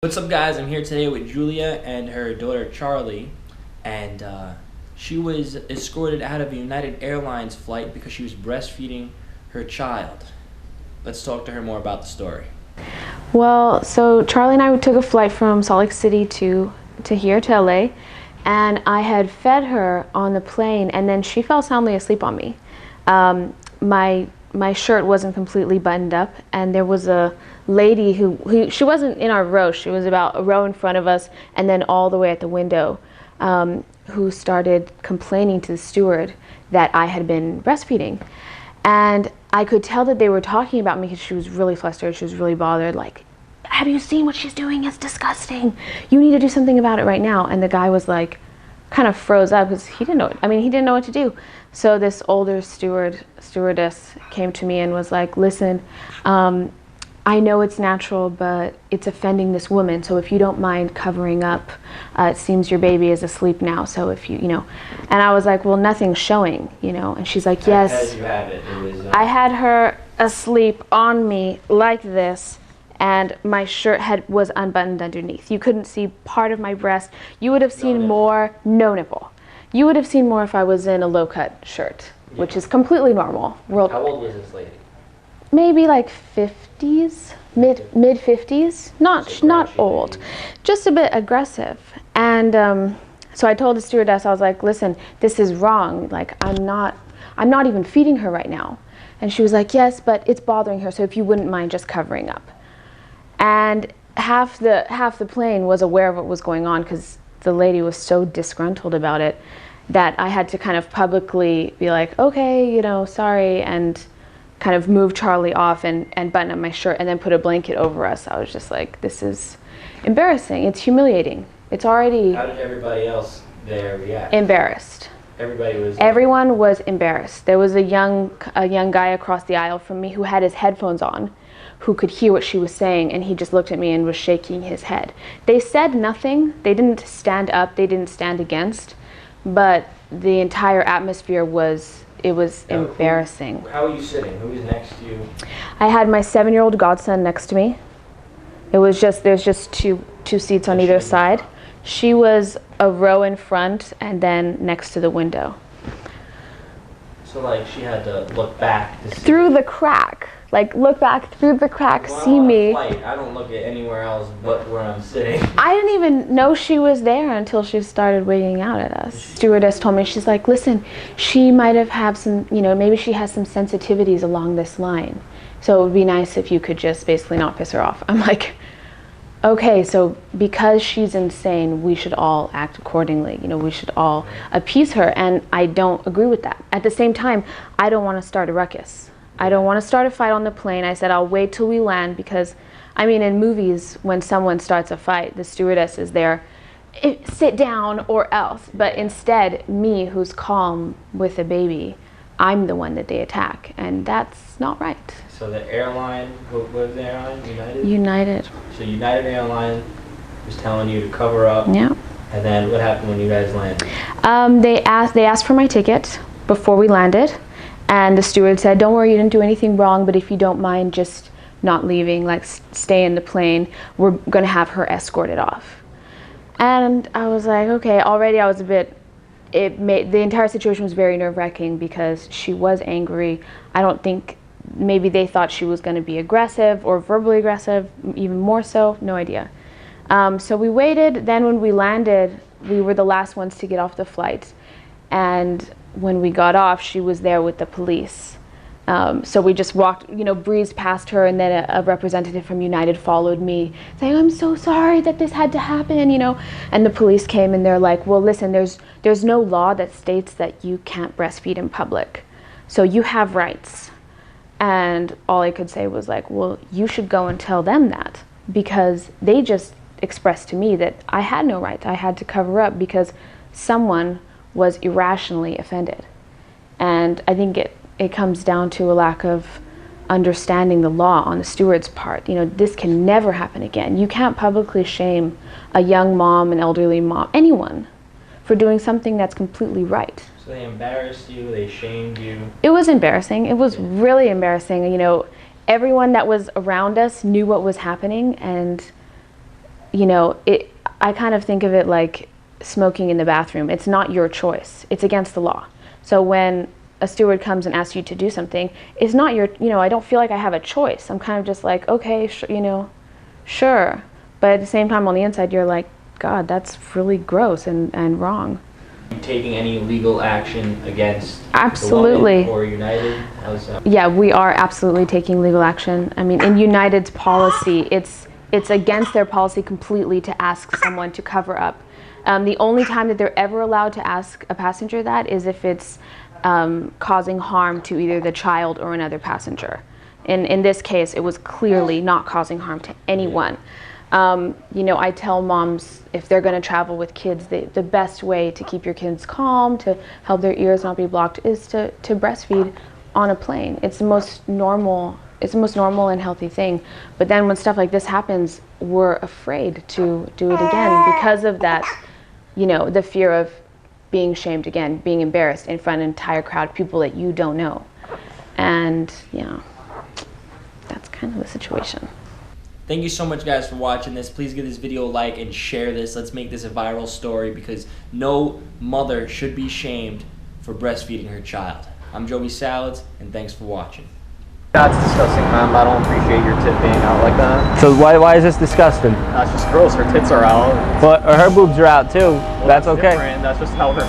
What's up, guys? I'm here today with Julia and her daughter Charlie, and she was escorted out of a United Airlines flight because she was breastfeeding her child. Let's talk to her more about the story. Well, so Charlie and I took a flight from Salt Lake City to here to LA, and I had fed her on the plane, and then she fell soundly asleep on me. My shirt wasn't completely buttoned up, and there was a lady who she wasn't in our row. She was about a row in front of us, and then all the way at the window, who started complaining to the steward that I had been breastfeeding. And I could tell that they were talking about me because she was really flustered. She was really bothered. Like, have you seen what she's doing? It's disgusting. You need to do something about it right now. And the guy was like, kind of froze up because he didn't know. He didn't know what to do. So this older stewardess came to me and was like, listen, I know it's natural, but it's offending this woman. So if you don't mind covering up, it seems your baby is asleep now. So if you know, and I was like, well, nothing's showing, And she's like, yes. As you have it, I had her asleep on me like this, and my shirt was unbuttoned underneath. You couldn't see part of my breast. You would have seen no nipple. You would have seen more if I was in a low-cut shirt, which is completely normal. How old was this lady? Maybe like 50s, mid 50s. Not old, just a bit aggressive. And so I told the stewardess, I was like, listen, this is wrong. Like, I'm not even feeding her right now. And she was like, yes, but it's bothering her. So if you wouldn't mind just covering up. And half the plane was aware of what was going on because the lady was so disgruntled about it that I had to kind of publicly be like, okay, sorry, and kind of move Charlie off and button up my shirt and then put a blanket over us. I was just like, this is embarrassing. It's humiliating. It's already... How did everybody else there react? Embarrassed. Everyone was embarrassed. There was a young guy across the aisle from me who had his headphones on, who could hear what she was saying, and he just looked at me and was shaking his head. They said nothing. They didn't stand up. They didn't stand against, but the entire atmosphere was embarrassing. How are you sitting? Who was next to you? I had my 7-year-old godson next to me. There's just two seats on either side. She was a row in front and then next to the window. So like she had to look back to see through the crack. Like, look back through the crack, see me. I don't look at anywhere else but where I'm sitting. I didn't even know she was there until she started wigging out at us. Stewardess told me, she's like, listen, she might have had some, maybe she has some sensitivities along this line. So it would be nice if you could just basically not piss her off. I'm like, okay, so because she's insane, we should all act accordingly. We should all appease her, and I don't agree with that. At the same time, I don't want to start a ruckus. I don't want to start a fight on the plane. I said I'll wait till we land because, in movies, when someone starts a fight, the stewardess is there, sit down or else. But instead, me, who's calm with a baby, I'm the one that they attack, and that's not right. So the airline, what was the airline? United? United. So United Airlines was telling you to cover up. Yeah. And then what happened when you guys landed? They asked for my ticket before we landed. And the steward said, don't worry, you didn't do anything wrong, but if you don't mind just not leaving, like stay in the plane, we're going to have her escorted off. And I was like, okay, already I was the entire situation was very nerve-wracking because she was angry. I don't think, maybe they thought she was going to be aggressive or verbally aggressive, even more so, no idea. So we waited. Then when we landed, we were the last ones to get off the flight. And when we got off, she was there with the police. So we just walked, breezed past her, and then a representative from United followed me saying, I'm so sorry that this had to happen, And the police came and they're like, well, listen, there's no law that states that you can't breastfeed in public. So you have rights. And all I could say was like, well, you should go and tell them that, because they just expressed to me that I had no rights. I had to cover up because someone was irrationally offended. And I think it comes down to a lack of understanding the law on the steward's part. This can never happen again. You can't publicly shame a young mom, an elderly mom, anyone, for doing something that's completely right. So they embarrassed you, they shamed you? It was embarrassing. It was really embarrassing. Everyone that was around us knew what was happening, and you know, I kind of think of it like smoking in the bathroom. It's not your choice. It's against the law. So when a steward comes and asks you to do something, it's not your, you know, I don't feel like I have a choice. I'm kind of just like, okay, you know, sure. But at the same time, on the inside, you're like, God, that's really gross and wrong. Taking any legal action against Absolutely. the woman or United? Yeah, we are absolutely taking legal action. I mean, in United's policy, it's against their policy completely to ask someone to cover up. The only time that they're ever allowed to ask a passenger that is if it's causing harm to either the child or another passenger. In this case, it was clearly not causing harm to anyone. You know, I tell moms, if they're going to travel with kids, the best way to keep your kids calm, to help their ears not be blocked, is to breastfeed on a plane. It's the most normal and healthy thing. But then when stuff like this happens, we're afraid to do it again because of that, you know, the fear of being shamed again, being embarrassed in front of an entire crowd of people that you don't know. And, you know, that's kind of the situation. Thank you so much, guys, for watching this. Please give this video a like and share this. Let's make this a viral story, because no mother should be shamed for breastfeeding her child. I'm Joey Salads, and thanks for watching. That's disgusting, ma'am. I don't appreciate your tit being out like that. So why is this disgusting? That's just gross. Her tits are out. But her boobs are out too. Well, that's okay. Different. That's just how her